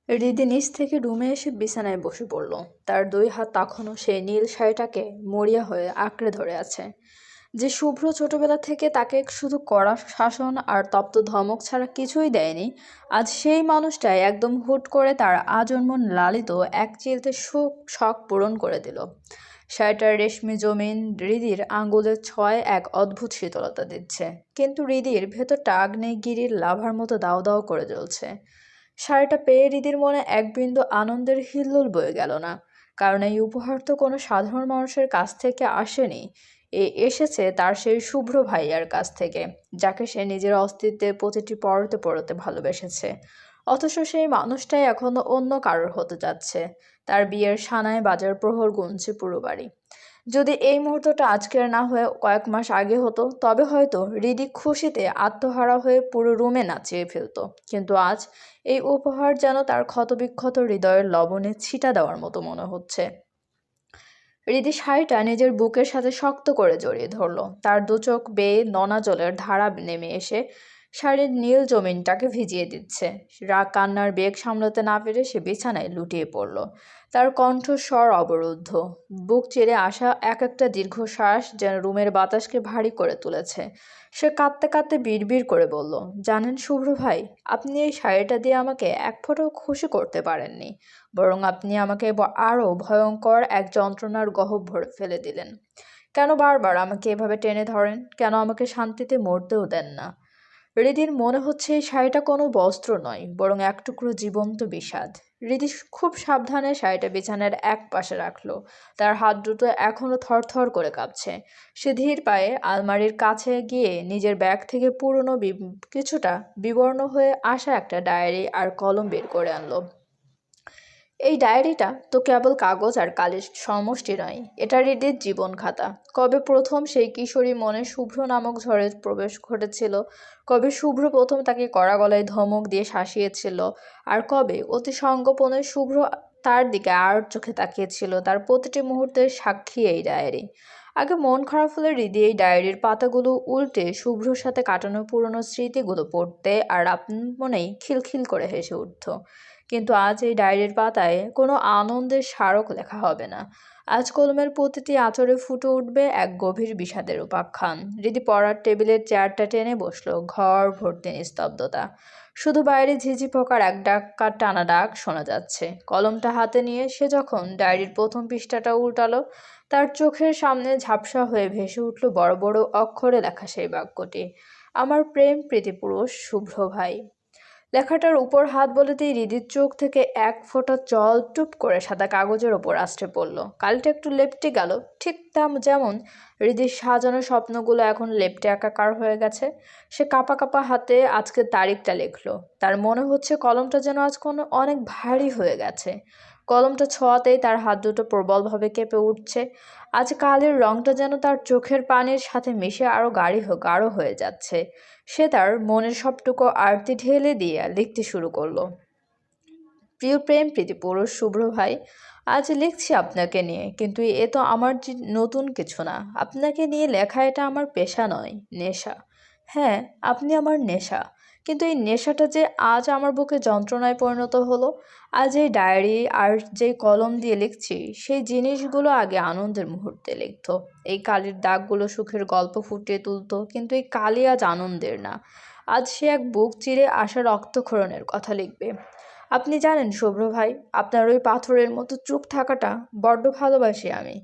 হৃদি নিচ থেকে রুমে এসে বিছানায় বসে পড়ল। তার দুই হাত তখনও সেই নীল শাড়িটাকে মরিয়া হয়ে আঁকড়ে ধরে আছে। যে শুভ্র ছোটবেলা থেকে তাকে শুধু কড়া শাসন আর তপ্ত ধমক ছাড়া কিছুই দেয়নি, আজ সেই মানুষটাই একদম হুট করে তার আজন্ম লালিত এক চিলতে শখ পূরণ করে দিল। শাড়িটার রেশমি জমিন হৃদির আঙ্গুলের ছোঁয়ায় এক অদ্ভুত শীতলতা দিচ্ছে, কিন্তু হৃদির ভেতরটা আগ্নেয়গিরির লাভার মতো দাও দাও করে জ্বলছে। শাড়িটা পেয়ে হৃদির মনে এক বিন্দু আনন্দের হিল্লোল বয়ে গেল না, কারণ এই উপহার তো কোনো সাধারণ মানুষের কাছ থেকে আসেনি। এসেছে তার সেই শুভ্র ভাইয়ার কাছ থেকে, যাকে সে নিজের অস্তিত্বের প্রতিটি পরতে পরতে ভালোবেসেছে। অথচ সেই মানুষটাই এখনো অন্য কারোর হতে যাচ্ছে। তার বিয়ের সানায় বাজার প্রহর গুনছে পুরো বাড়ি। যদি এই মুহূর্তটা আজকের না হয়ে কয়েক মাস আগে হতো, তবে হয়তো হৃদি খুশিতে আত্মহারা হয়ে পুরো রুমে নাচিয়ে ফেলতো। কিন্তু আজ এই উপহার যেন তার ক্ষতবিক্ষত হৃদয়ের লবণে ছিটা দেওয়ার মতো মনে হচ্ছে। হৃদি শাড়িটা নিজের বুকের সাথে শক্ত করে জড়িয়ে ধরল। তার দু চোখ বেয়ে নোনা জলের ধারা নেমে এসে শাড়ির নীল জমিনটাকে ভিজিয়ে দিচ্ছে। রাগ কান্নার বেগ সামলাতে না পেরে সে বিছানায় লুটিয়ে পড়ল। তার কণ্ঠস্বর অবরুদ্ধ, বুক চিরে আসা এক একটা দীর্ঘশ্বাস যেন রুমের বাতাসকে ভারী করে তুলেছে। সে কাঁদতে কাঁদতে বিড়বিড় করে বলল, জানেন শুভ্র ভাই, আপনি এই শাড়িটা দিয়ে আমাকে এক ফোঁটাও খুশি করতে পারেননি, বরং আপনি আমাকে আরও ভয়ঙ্কর এক যন্ত্রণার গহ্বরে ফেলে দিলেন। কেন বারবার আমাকে এভাবে টেনে ধরেন? কেন আমাকে শান্তিতে মরতেও দেন না? হৃদির মনে হচ্ছে এই শাড়িটা কোনো বস্ত্র নয়, বরং এক টুকরো জীবন্ত বিষাদ। হৃদি খুব সাবধানে শাড়িটা বিছানার এক পাশে রাখলো। তার হাত দুটো এখনো থরথর করে কাঁপছে। সে ধীর পায়ে আলমারির কাছে গিয়ে নিজের ব্যাগ থেকে পুরনো কিছুটা বিবর্ণ হয়ে আসা একটা ডায়েরি আর কলম বের করে আনলো। এই ডায়েরিটা তো কেবল কাগজ আর কালির সমষ্টি নয়, এটা হৃদির জীবন খাতা। কবে প্রথম সেই কিশোরী মনে শুভ্র নামক ঝড়ের প্রবেশ ঘটেছিল, কবে শুভ্র প্রথম তাকে কড়া গলায় ধমক দিয়ে শাসিয়েছিল, আর কবে অতি সঙ্গোপনে শুভ্র তার দিকে আর চোখে তাকিয়েছিল, তার প্রতিটি মুহূর্তের সাক্ষী এই ডায়েরি। আগে মন খারাপ হলে হৃদি এই ডায়েরির পাতাগুলো উল্টে শুভ্রর সাথে কাটানো পুরনো স্মৃতিগুলো পড়তে আর আপন মনেই খিলখিল করে হেসে উঠত। কিন্তু আজ এই ডায়েরির পাতায় কোনো আনন্দের স্মারক লেখা হবে না। আজ কলমের প্রতিটি আঁচড়ে ফুটে উঠবে এক গভীর বিষাদের উপাখ্যান। হৃদি পড়ার টেবিলের চেয়ারটা টেনে বসলো। ঘর ভর্তি নিস্তব্ধতা। শুধু বাইরে ঝিঝি পোকার এক ডাক্কার টানা ডাক শোনা যাচ্ছে। কলমটা হাতে নিয়ে সে যখন ডায়েরির প্রথম পৃষ্ঠাটা উল্টালো, তার চোখের সামনে ঝাপসা হয়ে ভেসে উঠল বড় বড় অক্ষরে লেখা সেই বাক্যটি, আমার প্রেম প্রীতিপুরুষ শুভ্র ভাই। লেখাটার উপর হাত বোলাতেই হৃদির চোখ থেকে এক ফোঁটা জল টুপ করে সাদা কাগজের ওপর আছড়ে পড়ল। কালিটা একটু লেপ্টে গেল, ঠিক যেমন হৃদির সাজানো স্বপ্নগুলো এখন লেপ্টে একাকার হয়ে গেছে। সে কাঁপা কাঁপা হাতে আজকের তারিখটা লিখলো। তার মনে হচ্ছে কলমটা যেন আজ কোনো অনেক ভারী হয়ে গেছে। কলমটা ছোঁয়াতেই তার হাত দুটো প্রবলভাবে কেঁপে উঠছে। আজ কালের রংটা যেন তার চোখের পানির সাথে মিশে আরো গাঢ় হয়ে যাচ্ছে। সে তার মনের সবটুকু আরতি ঢেলে দিয়ে লিখতে শুরু করলো। প্রিয় প্রেম প্রীতি পুরুষ শুভ্র ভাই, আজ লিখছি আপনাকে নিয়ে, কিন্তু এ তো আমার নতুন কিছু না। আপনাকে নিয়ে লেখা এটা আমার পেশা নয়, নেশা। হ্যাঁ, আপনি আমার নেশা। কিন্তু এই নেশাটা যে আজ আমার বুকে যন্ত্রণায় পরিণত হলো। আজ এই ডায়েরি আর যেই কলম দিয়ে লিখছি, সেই জিনিসগুলো আগে আনন্দের মুহূর্তে লিখতো। এই কালির দাগগুলো সুখের গল্প ফুটিয়ে তুলতো, কিন্তু এই কালি আজ আনন্দের না। আজ সে এক বুক চিরে আসা রক্তক্ষরণের কথা লিখবে। আপনি জানেন শুভ্র ভাই, আপনার ওই পাথরের মতো চুপ থাকাটা বড্ড ভালোবাসি আমি।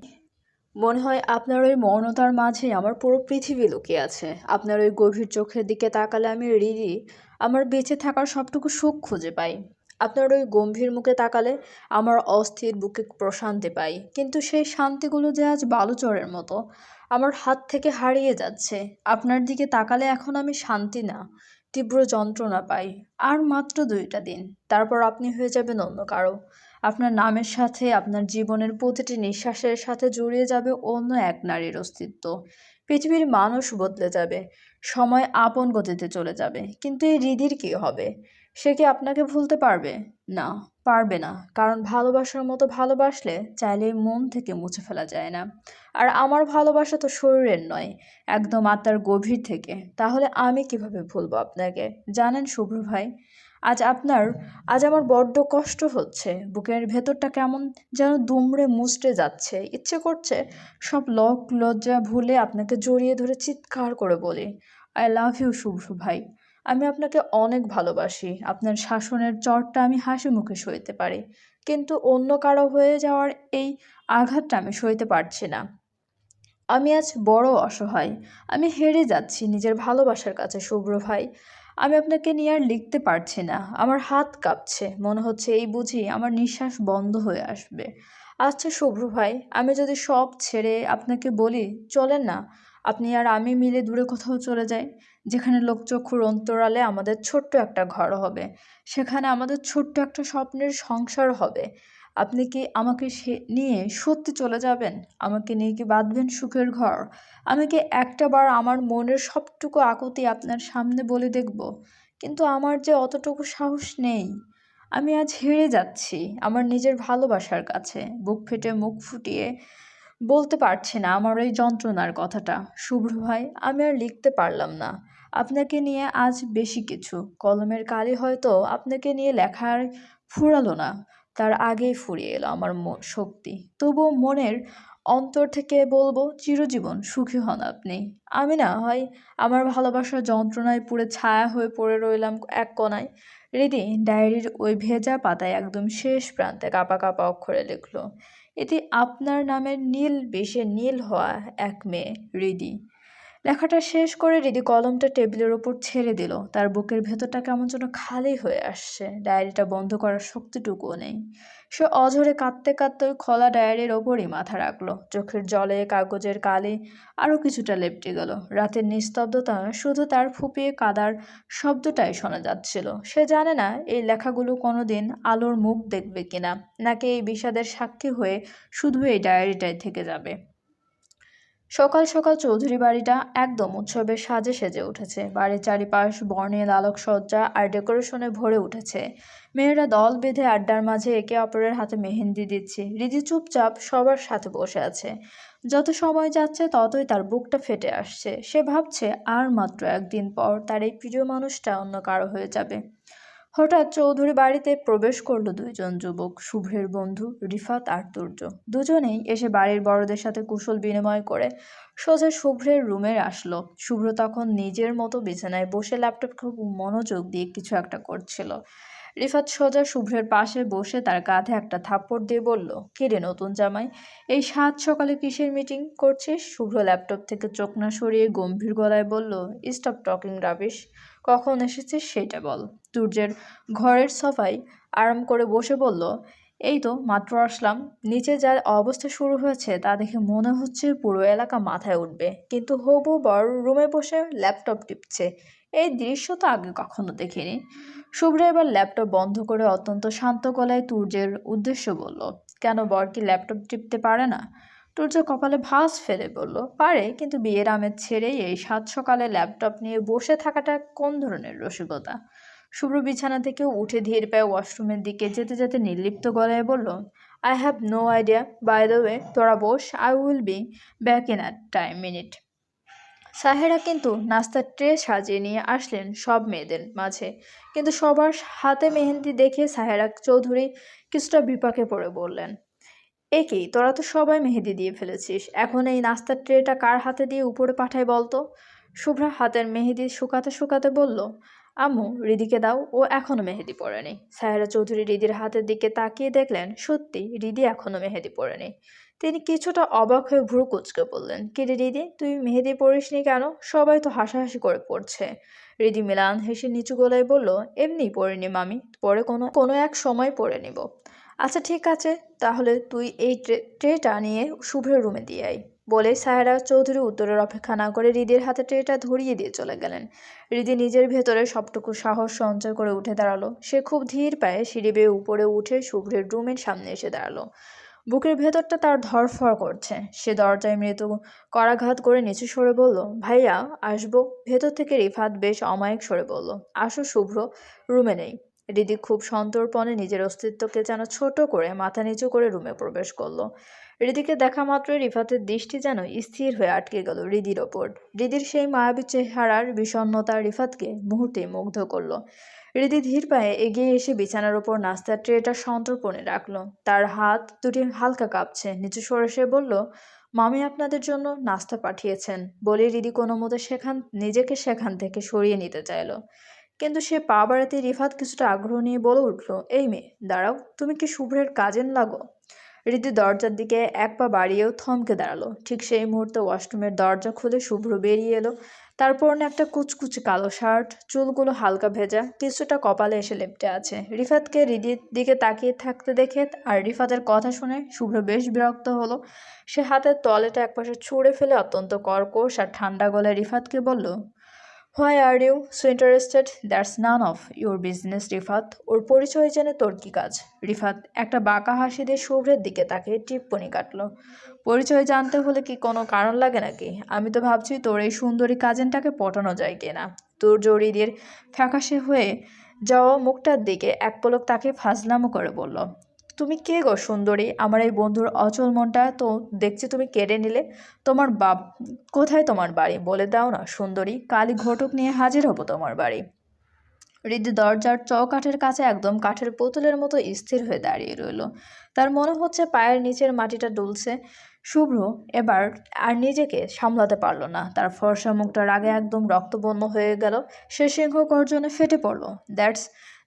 মনে হয় আপনার ওই মৌনতার মাঝেই আমার পুরো পৃথিবী লুকিয়ে আছে। আপনার ওই গভীর চোখের দিকে তাকালে আমি হৃদি আমার বেঁচে থাকার সবটুকু সুখ খুঁজে পাই। আপনার ওই গম্ভীর মুখে তাকালে আমার অস্থির বুকে প্রশান্তি পাই। কিন্তু সেই শান্তিগুলো যে আজ বালুচরের মতো আমার হাত থেকে হারিয়ে যাচ্ছে। আপনার দিকে তাকালে এখন আমি শান্তি না, তীব্র যন্ত্রণা পাই। আর মাত্র 2টা দিন, তারপর আপনি হয়ে যাবেন অন্য কারো। আপনার নামের সাথে, আপনার জীবনের প্রতিটি নিঃশ্বাসের সাথে জড়িয়ে যাবে অন্য এক নারীর অস্তিত্ব। পৃথিবীর মানুষ বদলে যাবে, সময় আপন গতিতে চলে যাবে, কিন্তু এই হৃদির কী হবে? সে কি আপনাকে ভুলতে পারবে? না, পারবে না, কারণ ভালোবাসার মতো ভালোবাসলে চাইলে মন থেকে মুছে ফেলা যায় না। আর আমার ভালোবাসা তো শরীরের নয়, একদম আত্মার গভীর থেকে। তাহলে আমি কিভাবে ভুলবো আপনাকে? জানেন শুভ্র ভাই, আজ আমার বড্ড কষ্ট হচ্ছে, বুকের ভেতরটা কেমন যেন দুমড়ে মুচড়ে যাচ্ছে। ইচ্ছে করছে সব লজ্জা ভুলে আপনাকে জড়িয়ে ধরে চিৎকার করে বলি, আই লাভ ইউ শুভ্র ভাই। আমি আপনাকে অনেক ভালোবাসি। আপনার শাসনের চরটা আমি হাসি মুখে সইতে পারি, কিন্তু অন্য কারো হয়ে যাওয়ার এই আঘাতটা আমি সইতে পারছি না। আমি আজ বড় অসহায়। আমি হেরে যাচ্ছি নিজের ভালোবাসার কাছে শুভ্র ভাই। আমি আপনাকে নিয়ে আর লিখতে পারছি না। আমার হাত কাঁপছে, মনে হচ্ছে এই বুঝি আমার নিঃশ্বাস বন্ধ হয়ে আসবে। আচ্ছা শুভ্র ভাই, আমি যদি সব ছেড়ে আপনাকে বলি চলেন না, আপনি আর আমি মিলে দূরে কোথাও চলে যাই, যেখানে লোকচক্ষুর অন্তরালে আমাদের ছোট্ট একটা ঘর হবে, সেখানে আমাদের ছোট্ট একটা স্বপ্নের সংসার হবে। আপনি কি আমাকে নিয়ে সত্যি চলে যাবেন? আমাকে নিয়ে কি বাঁধবেন সুখের ঘর? আমি কি একটাবার আমার মনের সবটুকু আকুতি আপনার সামনে বলে দেখব? কিন্তু আমার যে অতটুকু সাহস নেই। আমি আজ হেরে যাচ্ছি আমার নিজের ভালোবাসার কাছে। বুক ফেটে মুখ ফুটিয়ে বলতে পারছি না আমার এই যন্ত্রণার কথাটা। শুভ্র ভাই, আমি আর লিখতে পারলাম না আপনাকে নিয়ে আজ বেশি কিছু। কলমের কালি হয়তো আপনাকে নিয়ে লেখার ফুরালো না, তার আগেই ফুরিয়ে এলো আমার শক্তি। তবুও মনের অন্তর থেকে বলবো, চিরজীবন সুখী হন আপনি। আমি না হয় আমার ভালোবাসার যন্ত্রণায় পুড়ে ছায়া হয়ে পড়ে রইলাম এক কোনায়। রীতি ডায়েরির ওই ভেজা পাতায় একদম শেষ প্রান্তে কাঁপা কাঁপা অক্ষরে লিখল, এটি আপনার নামের নীল বেশে নীল হওয়া এক মেয়ে হৃদি। লেখাটা শেষ করে রিদি কলমটা টেবিলের ওপর ছেড়ে দিল। তার বুকের ভেতরটা কেমন যেন খালি হয়ে আসছে। ডায়েরিটা বন্ধ করার শক্তিটুকুও নেই। সে অঝরে কাঁদতে কাঁদতে ওই খোলা ডায়েরির ওপরই মাথা রাখলো। চোখের জলে কাগজের কালি আরও কিছুটা লেপটে গেল। রাতের নিস্তব্ধতা শুধু তার ফুপিয়ে কাদার শব্দটাই শোনা যাচ্ছিল। সে জানে না এই লেখাগুলো কোনোদিন আলোর মুখ দেখবে কিনা, নাকি এই বিষাদের সাক্ষী হয়ে শুধু এই ডায়েরিটাই থেকে যাবে। সকাল সকাল চৌধুরী বাড়িটা একদম উৎসবের সাজে সেজে উঠেছে। বাড়ির চারিপাশ বর্ণিল আলোকসজ্জা আর ডেকোরেশনে ভরে উঠেছে। মেয়েরা দল বেঁধে আড্ডার মাঝে একে অপরের হাতে মেহেন্দি দিচ্ছে। রিদি চুপচাপ সবার সাথে বসে আছে। যত সময় যাচ্ছে ততই তার বুকটা ফেটে আসছে। সে ভাবছে আর মাত্র একদিন পর তার এই প্রিয় মানুষটা অন্য কারো হয়ে যাবে। হঠাৎ চৌধুরী বাড়িতে প্রবেশ করলো দুইজন যুবক, শুভ্রের বন্ধু রিফাত আর তুর্য। দুজনেই এসে বাড়ির বড়দের সাথে কুশল বিনিময় করে সোজা শুভ্রের রুমে আসলো। শুভ্র তখন নিজের মতো বিছানায় বসে ল্যাপটপ খুব মনোযোগ দিয়ে কিছু একটা করছিল। রিফাত সোজা শুভ্রের পাশে বসে তার কাঁধে একটা থাপ্পড় দিয়ে বলল, কে রে নতুন জামাই, এই সাত সকালে কিসের মিটিং করছিস? শুভ্র ল্যাপটপ থেকে চোখ না সরিয়ে গম্ভীর গলায় বলল, স্টপ টকিং রাবিশ, কখন এসেছিস সেটা বল। সূর্যের ঘরের সোফায় আরাম করে বসে বলল, এই তো মাত্র আসলাম। নিচে যা অবস্থা শুরু হয়েছে তা দেখে মনে হচ্ছে পুরো এলাকা মাথায় উঠবে, কিন্তু হবু বর রুমে বসে ল্যাপটপ টিপছে, এই দৃশ্য তো আগে কখনো দেখিনি। শুভ্র এবার ল্যাপটপ বন্ধ করে অত্যন্ত শান্ত গলায় তুর্যের উদ্দেশ্য বলল, কেন, বর কি ল্যাপটপ টিপতে পারে না? তুর্য কপালে ভাঁজ ফেলে বলল, পারে, কিন্তু বিয়ের আমেজ ছেড়েই এই সাত সকালে ল্যাপটপ নিয়ে বসে থাকাটা কোন ধরনের রসিকতা? শুভ্র বিছানা থেকে উঠে ধীর পায়ে ওয়াশরুমের দিকে যেতে যেতে নির্লিপ্ত গলায় বলল, I have no idea, by the way তোরা বস, I will be back in minute. Sahera কিন্তু নাস্তার ট্রে সাজিয়ে নিয়ে আসলেন সব মেয়েদের মাঝে, কিন্তু সবার হাতে মেহেন্দি দেখে সাহেরা চৌধুরী কিছুটা বিপাকে পড়ে বললেন, এ কি, তোরা তো সবাই মেহেদি দিয়ে ফেলেছিস, এখন এই নাস্তার ট্রেটা কার হাতে দিয়ে উপরে পাঠাই বলতো? শুভ্রা হাতের মেহেদি শুকাতে শুকাতে বলল, আম্মু রিদিকে দাও, ও এখনো মেহেদি পড়েনি। সাহেরা চৌধুরী রিদির হাতের দিকে তাকিয়ে দেখলেন সত্যি রিদি এখনো মেহেদি পড়েনি। তিনি কিছুটা অবাক হয়ে ভ্রু কুঁচকে বললেন, কিরে রিদি, তুই মেহেদি পড়িসনি কেন? সবাই তো হাসাহাসি করে পড়ছে। রিদি মিলান হেসে নিচু গলায় বলল, এমনি পড়িনি মামি, পরে কোনো কোনো এক সময় পড়ে নিব। আচ্ছা ঠিক আছে, তাহলে তুই এই ট্রেটা নিয়ে শুভ্রের রুমে দিয়ে আয়। বলে সাহেরা চৌধুরী উত্তরের অপেক্ষা না করে রিদির হাতে ট্রেটা ধরিয়ে দিয়ে চলে গেলেন। রিদি নিজের ভেতরে সবটুকু সাহস সঞ্চয় করে উঠে দাঁড়ালো। সে খুব ধীর পায়ে সিঁড়ি বেয়ে উপরে উঠে শুভ্রের রুমের সামনে এসে দাঁড়ালো। বুকের ভেতরটা তার ধরফর করছে। সে দরজায় মৃদু করাঘাত করে নিচু সরে বলল, ভাইয়া আসবো? ভেতর থেকে রিফাত বেশ অমায়িক সরে বলল, আসো শুভ্র, রুমে নেই। রিদি খুব সন্তর্পণে নিজের অস্তিত্বকে যেন ছোট করে মাথা নিচু করে রুমে প্রবেশ করলো। রিদিকে দেখা মাত্রই রিফাতের দৃষ্টি যেন স্থির হয়ে আটকে গেল রিদির ওপর। রিদির সেই মায়াবী চেহারার বিষণ্ণতা রিফাতকে মুহূর্তেই মুগ্ধ করলো। হৃদি ধীর পায়ে এগিয়ে এসে বিছানার উপর নাস্তার ট্রেটা সন্তর্পণে রাখলো। তার হাত দুটি হালকা কাঁপছে। নিচু সরে সে বলল, মামি আপনাদের জন্য নাস্তা পাঠিয়েছেন। বলে হৃদি কোনো মতে নিজেকে সেখান থেকে সরিয়ে নিতে চাইলো। কিন্তু সে পা বাড়াতে রিফাত কিছুটা আগ্রহ নিয়ে বলে উঠল, এই মেয়ে দাঁড়াও, তুমি কি শুভ্রের কাজের লাগো? হৃদি দরজার দিকে এক পা বাড়িয়েও থমকে দাঁড়ালো। ঠিক সেই মুহূর্তে ওয়াশরুমের দরজা খুলে শুভ্র বেরিয়ে এলো। তার পরনে একটা কুচকুচে কালো শার্ট, চুলগুলো হালকা ভেজা, কিছুটা কপালে এসে লেপ্টে আছে। রিফাতকে হৃদির দিকে তাকিয়ে থাকতে দেখে আর রিফাতের কথা শুনে শুভ্র বেশ বিরক্ত হলো। সে হাতের তোয়ালেটা একপাশে ছুঁড়ে ফেলে অত্যন্ত কর্কশ আর ঠান্ডা গলায় রিফাতকে বলল, why are you so interested? That's none of your business Rifat. ওর পরিচয় জেনে তোর কি কাজ? রিফাত একটা বাঁকা হাসি দিয়ে শুভ্রের দিকে তাকিয়ে টিপ্পনি কাটলো, পরিচয় জানতে হলে কি কোনো কারণ লাগে নাকি? আমি তো ভাবছি তোর এই সুন্দরী কাজিনটাকে পটানো যায় কিনা। তোর জড়িদের ফ্যাকাশে হয়ে যাওয়া মুখটার দিকে এক পলক তাকে ফাজলামো করে বলল, তুমি কে গো সুন্দরী? আমার এই বন্ধুর অচল মনটা তো দেখছি তুমি কেড়ে নিলে। তোমার কোথায় তোমার বাড়ি বলে দাও না সুন্দরী, কালই ঘটক নিয়ে হাজির হব তোমার বাড়ি। হৃদি দরজার চৌকাঠের কাছে একদম কাঠের পুতুলের মতো স্থির হয়ে দাঁড়িয়ে রইল। তার মনে হচ্ছে পায়ের নিচের মাটিটা দুলছে। শুভ্র এবার আর নিজেকে সামলাতে পারল না। তার ফর্সা মুখটা রাগে একদম রক্তবর্ণ হয়ে গেল। সে সিংহ গর্জনে ফেটে পড়ল,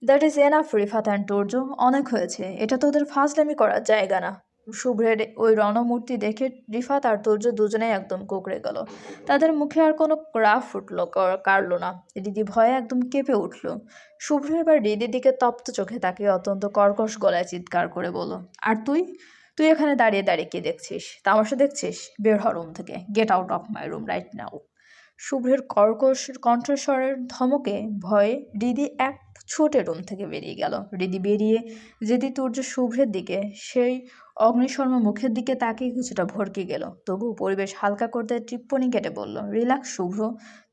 that is enough Rifat and টর্জ, অনেক হয়েছে। এটা তোদের ফাজলামি করার জায়গা না। শুভ্রের ওই রণমূর্তি দেখে রিফাত আর তুর্য দুজনেই একদম কুঁকড়ে গেল। তাদের মুখে আর কোনো রাফ উঠল কাড়ল না। হৃদি ভয়ে একদম কেঁপে উঠল। শুভ্র এবার হৃদির দিকে তপ্ত চোখে তাকিয়ে অত্যন্ত কর্কশ গলায় চিৎকার করে বলল, আর তুই তুই এখানে দাঁড়িয়ে দাঁড়িয়ে কি দেখছিস? তামাশা দেখছিস? বের হ রুম থেকে, get out of my room right now. শুভ্রের কর্কশ কণ্ঠস্বরের ধমকে ভয়ে হৃদি এক ছোটে রুম থেকে বেরিয়ে গেল। হৃদি বেরিয়ে যেদি তুর্য শুভ্রের দিকে সেই অগ্নিশর্মা মুখের দিকে তাকিয়ে কিছুটা ভরকে গেল। তবুও পরিবেশ হালকা করতে টিপ্পনি কেটে বলল, রিল্যাক্স শুভ্র,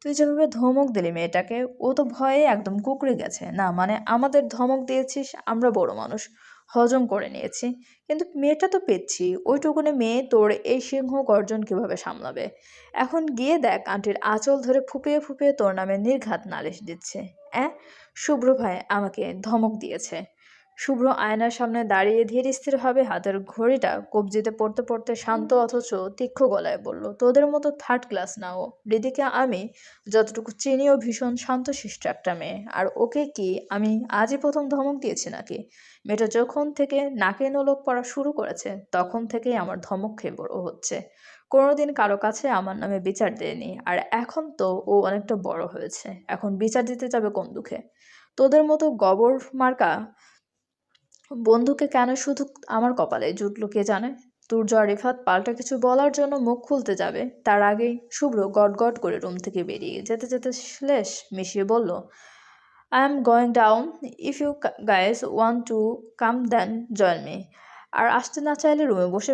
তুই যেভাবে ধমক দিলি মেয়েটাকে, ও তো ভয়ে একদম কুঁকড়ে গেছে। না মানে আমাদের ধমক দিয়েছিস, আমরা বড় মানুষ, হজম করে নিয়েছি, কিন্তু মেয়েটা তো পেচ্ছি। ওইটুকুনে মেয়ে তোর এই সিংহ গর্জন কিভাবে সামলাবে? এখন গিয়ে দেখ আন্টির আঁচল ধরে ফুপিয়ে ফুপিয়ে তোর নামে নির্ঘাত নালিশ দিচ্ছে। শুভ্র ভাই আমাকে ধমক দিয়েছে। শুভ্র আয়নার সামনে দাঁড়িয়ে ধীর স্থিরভাবে হাতের ঘড়িটা কবজিতে পড়তে পড়তে শান্ত অথচ তীক্ষ্ণ গলায় বলল, তোদের মতো থার্ড ক্লাস না ও। দিদিকে আমি যতটুকু চিনি ও ভীষণ শান্তশিষ্ট একটা মেয়ে। আর ওকে কি আমি আজই প্রথম ধমক দিয়েছি নাকি? মেয়েটা যখন থেকে নাকে নোলক পড়া শুরু করেছে তখন থেকেই আমার ধমক খেয়ে বড় হচ্ছে। কোনোদিন কারো কাছে আমার নামে বিচার দেয়নি। আর এখন তো ও অনেকটা বড় হয়েছে, এখন বিচার দিতে যাবে কোন দুঃখে? তোদের মতো গবর মার্কা বন্ধুকে কেন শুধু আমার কপালে জুটলো কে জানে। তুর্য আর রিফাত পাল্টা কিছু বলার জন্য মুখ খুলতে যাবে, তার আগেই শুভ্র গট করে রুম থেকে বেরিয়ে যেতে যেতে শ্লেষ মিশিয়ে বলল, I am going down, if you guys want to come then join me. আর আসতে না চাইলে রুমে বসে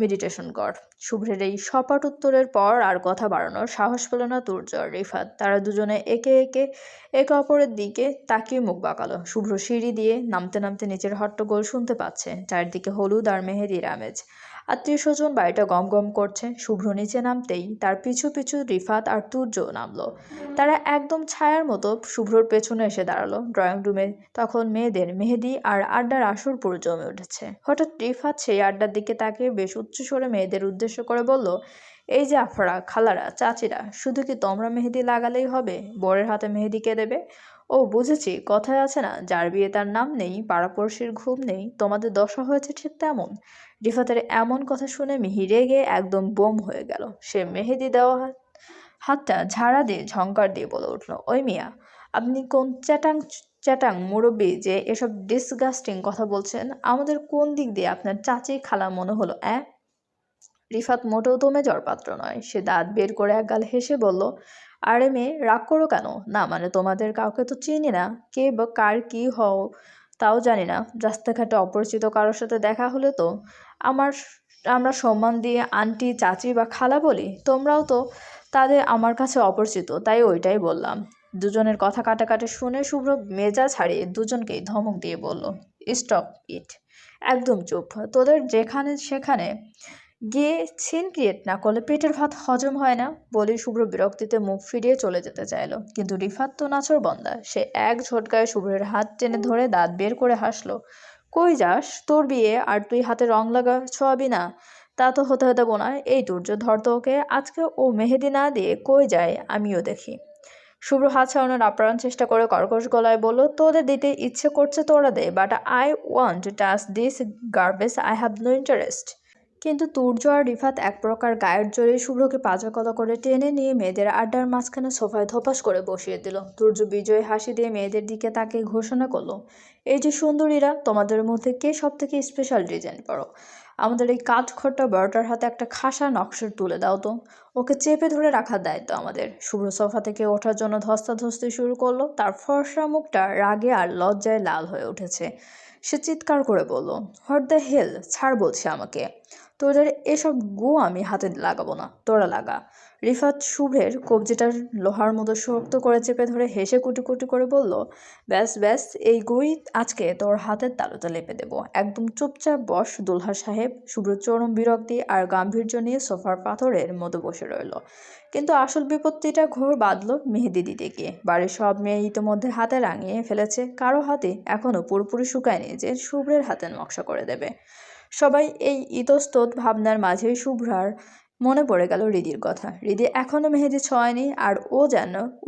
মেডিটেশন কর। শুভ্রের এই সপাট উত্তরের পর আর কথা বাড়ানোর সাহস পেল না তুর্য আর রিফাত। তারা দুজনে একে অপরের দিকে তাকিয়ে মুখ বাঁকালো। শুভ্র সিঁড়ি দিয়ে নামতে নামতে নিচের হট্টগোল শুনতে পাচ্ছে, চারদিকে হলুদ আর মেহেদির আমেজ। আত্মীয় স্বজন বাড়িটা গম গম করছে। শুভ্র নিচে নামতেই তার পিছু পিছু রিফাত আর তুর্য নামলো। তারা একদম ছায়ার মতো শুভ্রর পেছনে এসে দাঁড়ালো। ড্রয়িং রুমে তখন মেয়েদের মেহেদি আর আড্ডার আসর পুরো জমে উঠেছে। হঠাৎ রিফাত সেই আড্ডার দিকে তাকিয়ে বেশ উচ্চস্বরে মেয়েদের উদ্দেশ্য করে বলল, এই যে আফরা, খালারা, চাচিরা, শুধু কি তোমরা মেহেদি লাগালেই হবে? বরের হাতে মেহেদি কে দেবে? ও বুঝেছি, কথায় আছে না, যার বিয়ে তার নাম নেই, পাড়াপড়শির ঘুম নেই। তোমাদের দশা হয়েছে ঠিক তেমন। রিফাতের এমন কথা শুনে মিহি রেগে একদম বোম হয়ে গেল। সে মেহেদি দেওয়া হাতটা ঝাড়া দিয়ে ঝংকার দিয়ে বলে উঠল, ওই মিয়া, আপনি কোন চ্যাটাং মুরব্বি যে এসব ডিসগাস্টিং কথা বলছেন? আমাদের কোন দিক দিয়ে আপনার চাচি খালা মনে হলো? রিফাত মোটেও দমে যাওয়ার পাত্র নয়। সে দাঁত বের করে একগাল হেসে বলল, আরে মেয়ে, রাগ করো কেন? না মানে তোমাদের কাউকে তো চিনি না, কে বা কার কি হও তাও জানি না। রাস্তাঘাটে অপরিচিত কারোর সাথে দেখা হলে তো আমরা সম্মান দিয়ে আন্টি, চাচি বা খালা বলি। তোমরাও তো তাদের আমার কাছে অপরিচিত, তাই ওইটাই বললাম। দুজনের কথা কাটাকাটি শুনে শুভ্র মেজাজ হারিয়ে দুজনকেই ধমক দিয়ে বলল, স্টপ ইট, একদম চুপ। তোদের যেখানে সেখানে গিয়ে সিন ক্রিয়েট না করলে পেটের ভাত হজম হয় না বলে শুভ্র বিরক্তিতে মুখ ফিরিয়ে চলে যেতে চাইল, কিন্তু রিফাত তো নাছোড়বান্দা। সে এক ঝটকায় শুভ্রের হাত টেনে ধরে দাঁত বের করে হাসলো। কই যাস? তোর বিয়ে আর তুই হাতে রং লাগা ছোঁয়াবি না? তা তো হতে দেবো না। এই তুর্য ধর তো ওকে, আজকে ও মেহেদি না দিয়ে কই যায় আমিও দেখি। শুভ্র হাত ছাড়ানোর আপ্রাণ চেষ্টা করে কর্কশ গলায় বলল, তোদের দিতে ইচ্ছে করছে তোরা দে, but I want to touch this garbage, I have no interest. কিন্তু তুর্য আর রিফাত এক প্রকার গায়ের জোরে শুভ্রকে পাজাকলা করে টেনে নিয়ে মেয়েদের আড্ডার মাঝখানে সোফায় ধপাস করে বসিয়ে দিল। তুর্য বিজয় হাসি দিয়ে মেয়েদের দিকে তাকে ঘোষণা করলো, এই যে সুন্দরীরা, তোমাদের মধ্যে কে সব থেকে স্পেশাল ডিজাইন করো? আমাদের এই কাঠখোট্টা বড়টার হাতে একটা খাসা নকশা তুলে দাও তো। ওকে চেপে ধরে রাখার দায়িত্ব আমাদের। শুভ্র সোফা থেকে ওঠার জন্য ধস্তাধস্তি শুরু করলো। তার ফর্সা মুখটা রাগে আর লজ্জায় লাল হয়ে উঠেছে। সে চিৎকার করে বলল, হোয়াট দ্য হেল, ছাড় বলছে আমাকে। তোদের এসব গু আমি হাতে লাগাবো না, তোরা লাগা। রিফাত শুভ্রের কবজিটা লোহার মতো শক্ত করে চেপে ধরে হেসে কুটি কুটি করে বলল, ব্যাস ব্যাস, এই গুই আজকে তোর হাতের তালুতে লেপে দেবো। একদম চুপচাপ বস দুলহা সাহেব। শুভ্র চরম বিরক্তি আর গাম্ভীর্য নিয়ে সোফার পাথরের মতো বসে রইল। কিন্তু আসল বিপত্তিটা ঘোর বাঁধল মেহেদি দিতে গিয়ে। বাড়ির সব মেয়ে ইতিমধ্যে হাতে রাঙিয়ে ফেলেছে, কারো হাতে এখনো পুরোপুরি শুকায়নি যে শুভ্রের হাতে নকশা করে দেবে। সবাই এই ইতস্তত ভাবনার মাঝেই শুভ্রার মনে পড়ে গেল রিদির কথা। রিদি এখনো মেহেদি ছোঁয়ায়নি, আর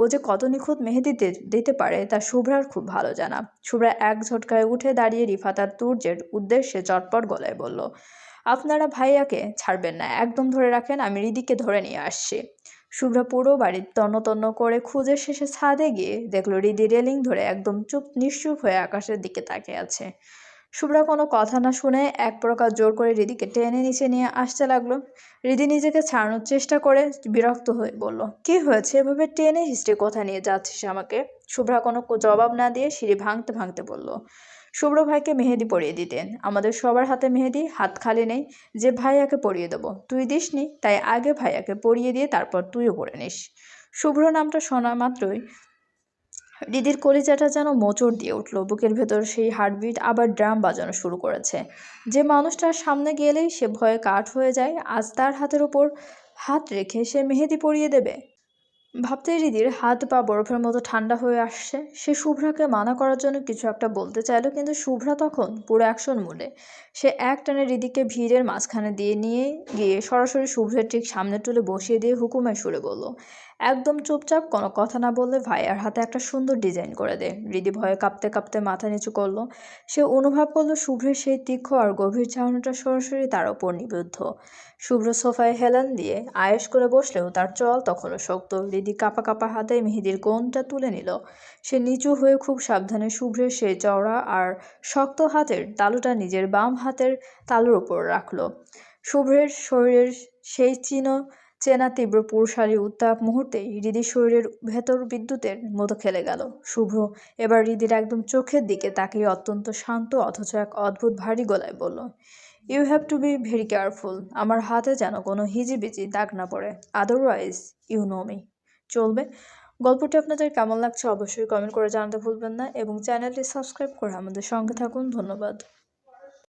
ও যে কত নিখুঁত মেহেদি দিতে পারে তা শুভ্রার খুব ভালো জানা। শুভ্রা এক ঝটকায় উঠে দাঁড়িয়ে রিফাত আর তুর্যের উদ্দেশ্যে চটপট গলায় বলল, আপনারা ভাইয়াকে ছাড়বেন না, একদম ধরে রাখেন, আমি রিদিকে ধরে নিয়ে আসছি। শুভ্রা পুরো বাড়ি তন্ন তন্ন করে খুঁজে শেষে ছাদে গিয়ে দেখলো রিদি রেলিং ধরে একদম নিশ্চুপ হয়ে আকাশের দিকে তাকিয়ে আছে। শুভ্রা কোনো কথা না শুনে এক প্রকার জোর করে রিদিকে টেনে নিচে নিয়ে আসতে লাগলো। রিদি নিজেকে ছাড়ানোর চেষ্টা করে বিরক্ত হয়ে বলল, কি হয়েছে, এভাবে টেনে হিস্ট্রি কোথায় নিয়ে যাচ্ছিস আমাকে? শুভ্রা কোনো জবাব না দিয়ে সিঁড়ি ভাঙতে ভাঙতে বলল, শুভ্র ভাইকে মেহেদি পরিয়ে দিতেন। আমাদের সবার হাতে মেহেদি, হাত খালি নেই যে ভাইয়াকে পরিয়ে দেবো। তুই দিসনি, তাই আগে ভাইয়াকে পরিয়ে দিয়ে তারপর তুইও পরে নিস। শুভ্র নামটা শোনা মাত্রই রিদির কলিজাটা যেন মোচড় দিয়ে উঠল। বুকের ভেতর সেই হার্টবিট আবার ড্রাম বাজানো শুরু করেছে। যে মানুষটার সামনে গেলেই সে ভয়ে কাঠ হয়ে যায়, আজ তার হাতের উপর হাত রেখে সে মেহেদি পরিয়ে দেবে। ভাবতেই রিদির হাত পা বরফের মতো ঠান্ডা হয়ে আসছে। সে শুভ্রাকে মানা করার জন্য কিছু একটা বলতে চাইল, কিন্তু শুভ্রা তখন পুরো অ্যাকশন মুডে। সে এক টানে রিদিকে ভিড়ের মাঝখানে দিয়ে নিয়ে গিয়ে সরাসরি শুভ্রের ঠিক সামনে তুলে বসিয়ে দিয়ে হুকুমের সুরে বলল, একদম চুপচাপ, কোনো কথা না বললে ভাইয়ার হাতে একটা সুন্দর ডিজাইন করে দে। রিদি ভয়ে কাঁপতে কাঁপতে মাথা নিচু করলো। সে অনুভব করলো শুভ্রের সেই তীক্ষ্ণ আর গভীর চাহনিটা সরাসরি তার ওপর নিবদ্ধ। শুভ্র সোফায় হেলান দিয়ে আয়েশ করে বসলেও তার চল তখনও শক্ত। রিদি কাঁপা কাঁপা হাতে মেহেদির কোণটা তুলে নিল। সে নিচু হয়ে খুব সাবধানে শুভ্রের সেই চওড়া আর শক্ত হাতের তালুটা নিজের বাম হাতের তালুর ওপর রাখল। শুভ্রের শরীরের সেই চেনা তীব্র পুরুষালী উত্তাপ মুহূর্তেই রিদির শরীরের ভেতর বিদ্যুতের মতো খেলে গেল। শুভ্র এবার রিদির একদম চোখের দিকে তাকিয়ে অত্যন্ত শান্ত অথচ এক অদ্ভুত ভারী গলায় বলল, you have to be very careful. আমার হাতে যেন কোনো হিজিবিজি দাগ না পড়ে, আদারওয়াইজ ইউ নো মি। চলবে? গল্পটি আপনাদের কেমন লাগছে অবশ্যই কমেন্ট করে জানাতে ভুলবেন না এবং চ্যানেলটি সাবস্ক্রাইব করে আমাদের সঙ্গে থাকুন। ধন্যবাদ।